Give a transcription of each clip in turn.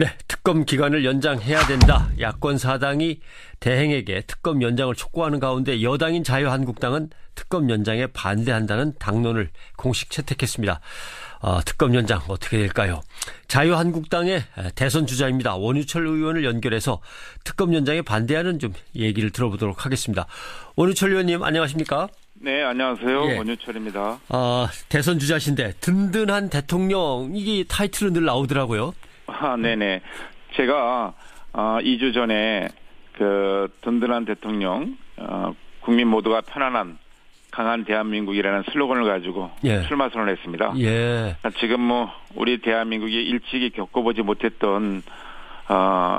네, 특검 기간을 연장해야 된다. 야권 사당이 대행에게 특검 연장을 촉구하는 가운데 여당인 자유한국당은 특검 연장에 반대한다는 당론을 공식 채택했습니다. 특검 연장 어떻게 될까요? 자유한국당의 대선 주자입니다. 원유철 의원을 연결해서 특검 연장에 반대하는 좀 얘기를 들어보도록 하겠습니다. 원유철 의원님 안녕하십니까? 네, 안녕하세요. 예. 원유철입니다. 대선 주자신데 든든한 대통령 이게 타이틀은 늘 나오더라고요. 네네. 제가 2주 전에 그 든든한 대통령, 국민 모두가 편안한 강한 대한민국이라는 슬로건을 가지고 출마 선언을 했습니다. 예. 지금 우리 대한민국이 일찍이 겪어보지 못했던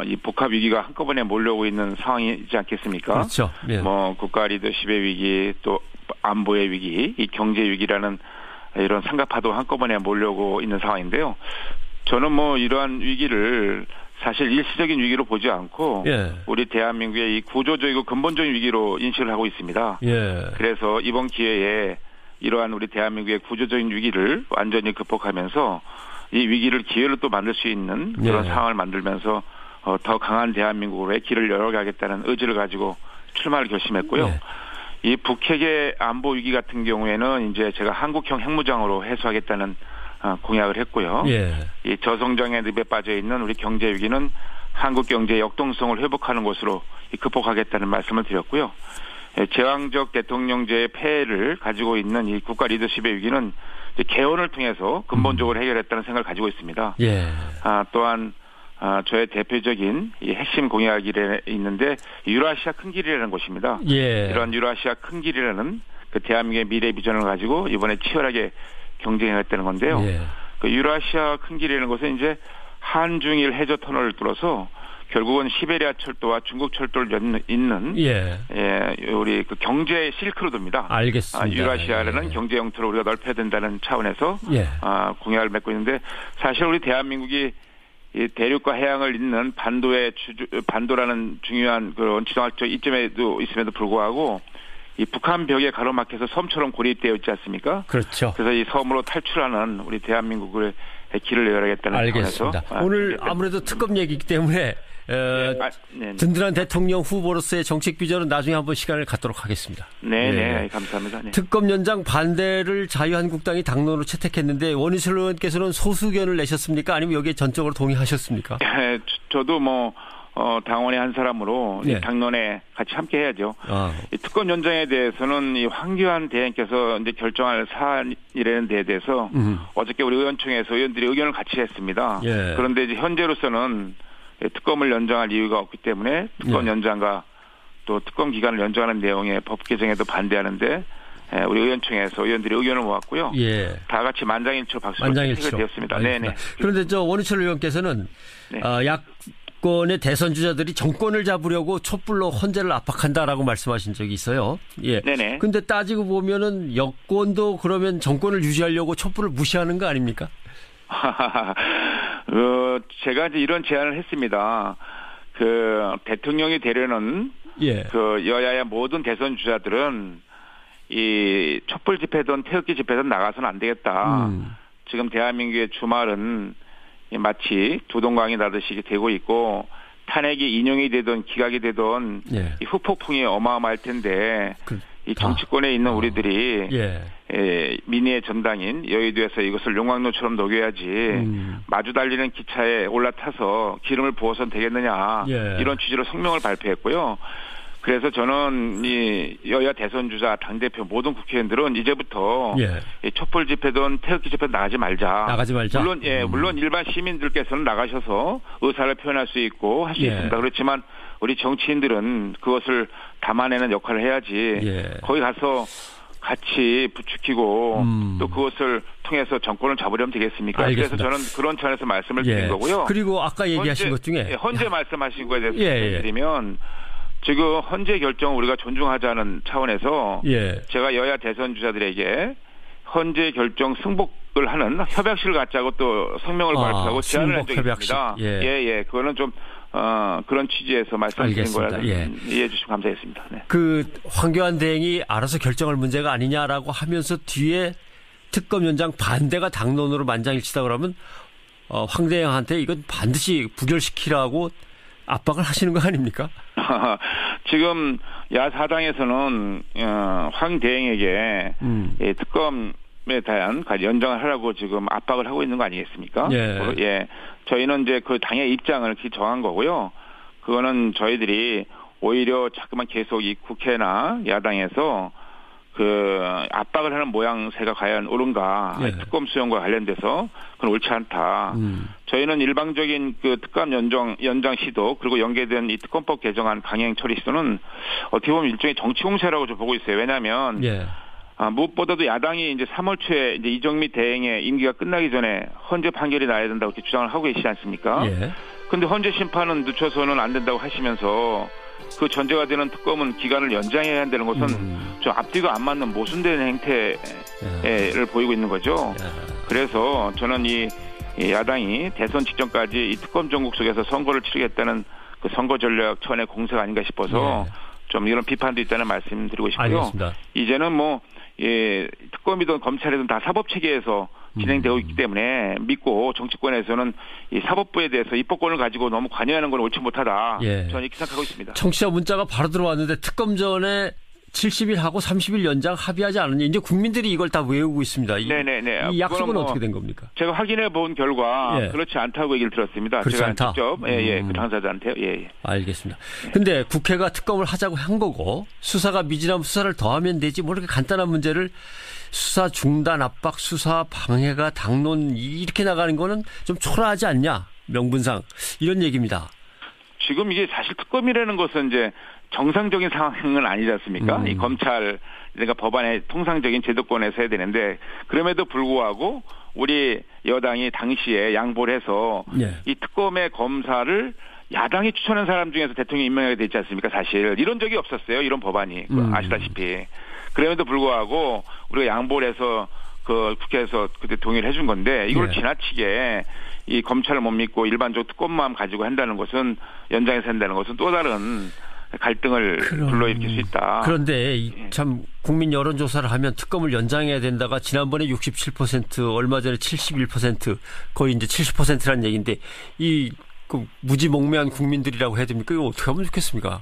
이 복합 위기가 한꺼번에 몰려오고 있는 상황이지 않겠습니까? 그렇죠. 예. 국가 리더십의 위기, 또 안보의 위기, 이 경제 위기라는 이런 삼각파도 한꺼번에 몰려오고 있는 상황인데요. 저는 이러한 위기를 사실 일시적인 위기로 보지 않고 우리 대한민국의 이 구조적이고 근본적인 위기로 인식을 하고 있습니다. 그래서 이번 기회에 이러한 우리 대한민국의 구조적인 위기를 완전히 극복하면서 이 위기를 기회로 또 만들 수 있는 그런 상황을 만들면서 더 강한 대한민국으로의 길을 열어가겠다는 의지를 가지고 출마를 결심했고요. 이 북핵의 안보 위기 같은 경우에는 이제 제가 한국형 핵무장으로 해소하겠다는 공약을 했고요. 이 저성장의 늪에 빠져 있는 우리 경제 위기는 한국 경제의 역동성을 회복하는 것으로 극복하겠다는 말씀을 드렸고요. 제왕적 대통령제의 폐해를 가지고 있는 이 국가 리더십의 위기는 개헌을 통해서 근본적으로 해결했다는 생각을 가지고 있습니다. 또한 저의 대표적인 이 핵심 공약이 있는데 유라시아 큰 길이라는 것입니다. 이런 유라시아 큰 길이라는 그 대한민국의 미래 비전을 가지고 이번에 치열하게 경쟁했다는 건데요. 그 유라시아 큰 길이라는 것은 이제 한중일 해저 터널을 뚫어서 결국은 시베리아 철도와 중국 철도를 잇는 우리 그 경제 실크로드입니다. 알겠습니다. 유라시아라는 경제 영토를 우리가 넓혀야 된다는 차원에서 공약을 맺고 있는데 사실 우리 대한민국이 이 대륙과 해양을 잇는 반도라는 중요한 그런 지정학적 이점에도 있음에도 불구하고 이 북한 벽에 가로막혀서 섬처럼 고립되어 있지 않습니까? 그렇죠. 그래서 이 섬으로 탈출하는 우리 대한민국의 길을 열어야겠다는 알겠습니다. 오늘 아무래도 특검 얘기이기 때문에 든든한 대통령 후보로서의 정책 비전은 나중에 한번 시간을 갖도록 하겠습니다. 네, 감사합니다. 특검 연장 반대를 자유한국당이 당론으로 채택했는데 원유철 의원께서는 소수 의견을 내셨습니까? 아니면 여기에 전적으로 동의하셨습니까? 저도 당원의 한 사람으로 당론에 같이 함께 해야죠. 이 특검 연장에 대해서는 이 황교안 대행께서 이제 결정할 사안이라는 데에 대해서 어저께 우리 의원총회에서 의원들이 의견을 같이 했습니다. 그런데 이제 현재로서는 특검을 연장할 이유가 없기 때문에 특검 연장과 또 특검 기간을 연장하는 내용의 법 개정에도 반대하는데 우리 의원총회에서 의원들이 의견을 모았고요. 다 같이 만장일치로 박수로 채택이 되었습니다. 네네. 그런데 원유철 의원께서는 야권의 대선 주자들이 정권을 잡으려고 촛불로 헌재를 압박한다라고 말씀하신 적이 있어요. 네네. 근데 따지고 보면은 여권도 그러면 정권을 유지하려고 촛불을 무시하는 거 아닙니까? 제가 이제 이런 제안을 했습니다. 그 대통령이 되려는 그 여야의 모든 대선 주자들은 이 촛불 집회든 태극기 집회든 나가서는 안 되겠다. 지금 대한민국의 주말은 마치 두동강이 나듯이 되고 있고 탄핵이 인용이 되든 기각이 되든 이 후폭풍이 어마어마할 텐데 이 정치권에 있는 우리들이 민의의 전당인 여의도에서 이것을 용광로처럼 녹여야지 마주 달리는 기차에 올라타서 기름을 부어서는 되겠느냐 이런 취지로 성명을 발표했고요. 그래서 저는 이 여야 대선 주자 당대표 모든 국회의원들은 이제부터 이 촛불 집회든 태극기 집회든 나가지 말자. 물론 일반 시민들께서는 나가셔서 의사를 표현할 수 있고 할 수 있습니다. 그렇지만 우리 정치인들은 그것을 담아내는 역할을 해야지. 거기 가서 같이 부추기고 또 그것을 통해서 정권을 잡으려면 되겠습니까? 알겠습니다. 그래서 저는 그런 차원에서 말씀을 드린 거고요. 그리고 아까 얘기하신 것 중에 헌재 말씀하신 거에 대해서 말씀드리면 지금 헌재 결정을 우리가 존중하자는 차원에서 제가 여야 대선 주자들에게 헌재 결정 승복을 하는 협약식을 갖자고 또 성명을 발표하고 제안을 한 적이 있습니다. 그거는 좀 그런 취지에서 말씀드린 거라 이해해 주시면 감사하겠습니다. 그 황교안 대행이 알아서 결정할 문제가 아니냐라고 하면서 뒤에 특검 연장 반대가 당론으로 만장일치다 그러면 황대행한테 이건 반드시 부결시키라고 압박을 하시는 거 아닙니까? 지금 야사당에서는 황대행에게 특검에 대한 연장을 하라고 지금 압박을 하고 있는 거 아니겠습니까? 예. 예. 저희는 이제 그 당의 입장을 정한 거고요. 그거는 저희들이 오히려 자꾸만 계속 이 국회나 야당에서 그 압박을 하는 모양새가 과연 옳은가? 예. 특검 수용과 관련돼서 그건 옳지 않다. 저희는 일방적인 그 특감 연장 시도 그리고 연계된 이 특검법 개정안 강행 처리 시도는 어떻게 보면 일종의 정치 공세라고 좀 보고 있어요. 왜냐하면 예. 무엇보다도 야당이 이제 3월 초에 이제 이정미 대행의 임기가 끝나기 전에 헌재 판결이 나야 된다고 이렇게 주장을 하고 계시지 않습니까? 예. 근데 헌재 심판은 늦춰서는 안 된다고 하시면서 그 전제가 되는 특검은 기간을 연장해야 한다는 것은 좀 앞뒤가 안 맞는 모순된 행태를 보이고 있는 거죠. 그래서 저는 이 야당이 대선 직전까지 이 특검 전국 속에서 선거를 치르겠다는 그 선거 전략 차원의 공세가 아닌가 싶어서 좀 이런 비판도 있다는 말씀드리고 싶고요. 알겠습니다. 이제는 뭐 특검이든 검찰이든 다 사법 체계에서 진행되고 있기 때문에 믿고 정치권에서는 이 사법부에 대해서 입법권을 가지고 너무 관여하는 건 옳지 못하다. 예. 저는 이렇게 생각하고 있습니다. 청취자 문자가 바로 들어왔는데 특검 전에 70일 하고 30일 연장 합의하지 않았냐. 이제 국민들이 이걸 다 외우고 있습니다. 네네네. 이 약속은 어떻게 된 겁니까? 제가 확인해 본 결과 그렇지 않다고 얘기를 들었습니다. 그렇지 제가 않다? 직접 그 당사자한테요. 알겠습니다. 근데 국회가 특검을 하자고 한 거고 수사가 미진하면 수사를 더하면 되지 뭐 이렇게 간단한 문제를 수사 중단 압박, 수사 방해가 당론 이렇게 나가는 거는 좀 초라하지 않냐. 명분상. 이런 얘기입니다. 지금 이게 사실 특검이라는 것은 이제 정상적인 상황은 아니지 않습니까? 이 검찰, 그러니까 법안의 통상적인 제도권에서 해야 되는데 그럼에도 불구하고 우리 여당이 당시에 양보를 해서 이 특검의 검사를 야당이 추천한 사람 중에서 대통령이 임명하게 되지 않습니까? 사실 이런 적이 없었어요. 이런 법안이 아시다시피. 그럼에도 불구하고 우리가 양보를 해서 그 국회에서 그때 동의를 해준 건데 이걸 지나치게 이 검찰을 못 믿고 일반적 특검만 가지고 한다는 것은 연장해서 한다는 것은 또 다른 갈등을 불러일으킬 수 있다. 그런데 참 국민 여론조사를 하면 특검을 연장해야 된다가 지난번에 67% 얼마 전에 71% 거의 이제 70%라는 얘기인데 이 그 무지몽매한 국민들이라고 해야 됩니까? 이거 어떻게 하면 좋겠습니까?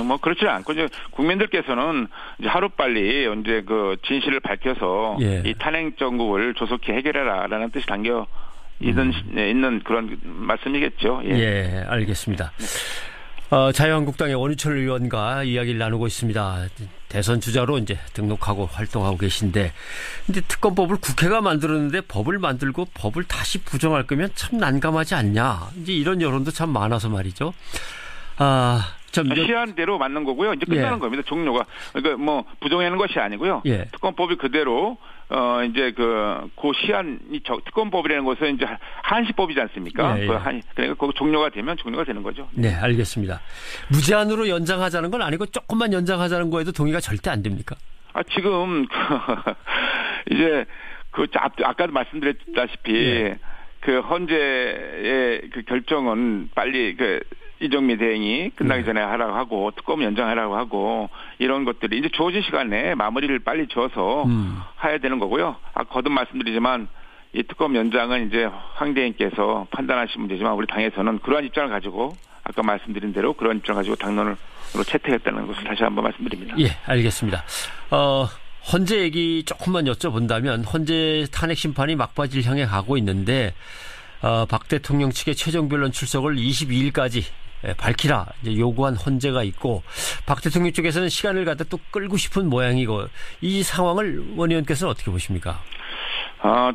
뭐 그렇지 않고 이제 국민들께서는 이제 하루빨리 이제 그 진실을 밝혀서 이 탄핵 정국을 조속히 해결해라라는 뜻이 담겨 있는 그런 말씀이겠죠. 알겠습니다. 자유한국당의 원유철 의원과 이야기를 나누고 있습니다. 대선 주자로 이제 등록하고 활동하고 계신데, 근데 특검법을 국회가 만들었는데 법을 만들고 법을 다시 부정할 거면 참 난감하지 않냐. 이제 이런 여론도 참 많아서 말이죠. 시한대로 맞는 거고요. 이제 끝나는 겁니다. 종료가. 그러니까 뭐 부정하는 것이 아니고요. 특검법이 그대로 이제 그 시한이 특검법이라는 것은 이제 한시법이지 않습니까? 그러니까 그 종료가 되면 종료가 되는 거죠. 네, 알겠습니다. 무제한으로 연장하자는 건 아니고 조금만 연장하자는 거에도 동의가 절대 안 됩니까? 지금 이제 아까도 말씀드렸다시피 그 헌재의 그 결정은 빨리 이정미 대행이 끝나기 전에 하라고 하고 특검 연장하라고 하고 이런 것들이 이제 주어진 시간에 마무리를 빨리 지어서 해야 되는 거고요. 거듭 말씀드리지만 이 특검 연장은 이제 황 대행께서 판단하신 문제지만 우리 당에서는 그러한 입장을 가지고 아까 말씀드린 대로 그런 입장을 가지고 당론으로 채택했다는 것을 다시 한번 말씀드립니다. 알겠습니다. 헌재 얘기 조금만 여쭤본다면 헌재 탄핵 심판이 막바지를 향해 가고 있는데 박 대통령 측의 최종 변론 출석을 22일까지 밝히라 이제 요구한 헌재가 있고 박 대통령 쪽에서는 시간을 갖다 또 끌고 싶은 모양이고 이 상황을 원 의원께서는 어떻게 보십니까?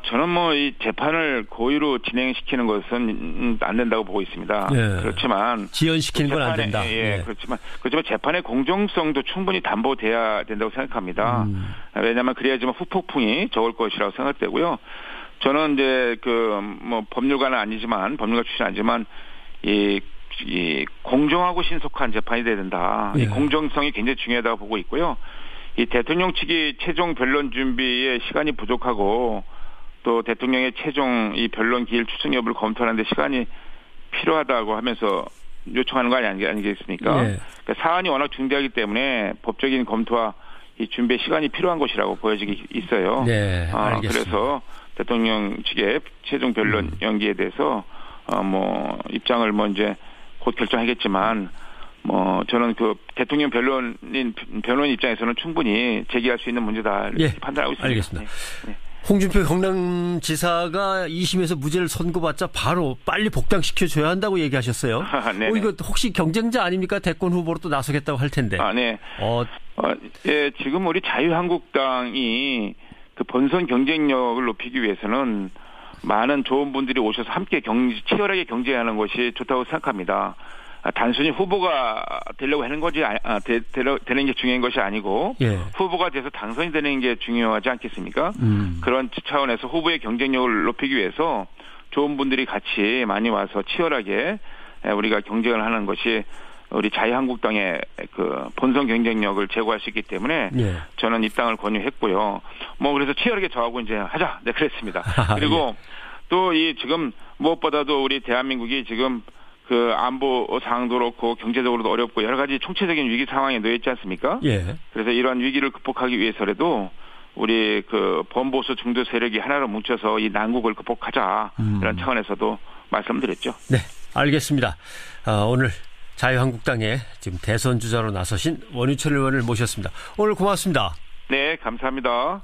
저는 뭐 이 재판을 고의로 진행시키는 것은 안 된다고 보고 있습니다. 그렇지만 지연시키는 건 안 된다. 그렇지만 재판의 공정성도 충분히 담보돼야 된다고 생각합니다. 왜냐하면 그래야지만 후폭풍이 적을 것이라고 생각되고요. 저는 이제 뭐 법률가는 아니지만 법률가 출신 아니지만 이 공정하고 신속한 재판이 돼야 된다. 이 공정성이 굉장히 중요하다고 보고 있고요. 이 대통령 측이 최종 변론 준비에 시간이 부족하고 또 대통령의 최종 이 변론 기일 추천 여부를 검토하는데 시간이 필요하다고 하면서 요청하는 거 아니겠습니까? 그러니까 사안이 워낙 중대하기 때문에 법적인 검토와 이 준비에 시간이 필요한 것이라고 보여지기 있어요. 알겠습니다. 그래서 대통령 측의 최종 변론 연기에 대해서 뭐 입장을 뭐 이제 곧 결정하겠지만 저는 그 대통령 변호인 입장에서는 충분히 제기할 수 있는 문제다 이렇게 예, 판단하고 있습니다. 알겠습니다. 네. 홍준표 경남지사가 2심에서 무죄를 선고받자 바로 빨리 복당시켜줘야 한다고 얘기하셨어요. 이거 혹시 경쟁자 아닙니까? 대권 후보로 또 나서겠다고 할 텐데. 네. 예, 지금 우리 자유한국당이 그 본선 경쟁력을 높이기 위해서는 많은 좋은 분들이 오셔서 함께 치열하게 경쟁하는 것이 좋다고 생각합니다. 단순히 후보가 되려고 하는 거지, 되는 게 중요한 것이 아니고, 예. 후보가 돼서 당선이 되는 게 중요하지 않겠습니까? 그런 차원에서 후보의 경쟁력을 높이기 위해서 좋은 분들이 같이 많이 와서 치열하게 우리가 경쟁을 하는 것이 우리 자유한국당의 그 본선 경쟁력을 제고할 수 있기 때문에 예. 저는 입당을 권유했고요. 그래서 치열하게 저하고 이제 하자, 네, 그랬습니다. 그리고 예. 또 지금 무엇보다도 우리 대한민국이 지금 그 안보 상황도 그렇고 경제적으로도 어렵고 여러 가지 총체적인 위기 상황에 놓여 있지 않습니까? 예. 그래서 이러한 위기를 극복하기 위해서라도 우리 그 범보수 중도 세력이 하나로 뭉쳐서 이 난국을 극복하자 이런 차원에서도 말씀드렸죠. 네, 알겠습니다. 오늘 자유한국당의 지금 대선 주자로 나서신 원유철 의원을 모셨습니다. 오늘 고맙습니다. 네, 감사합니다.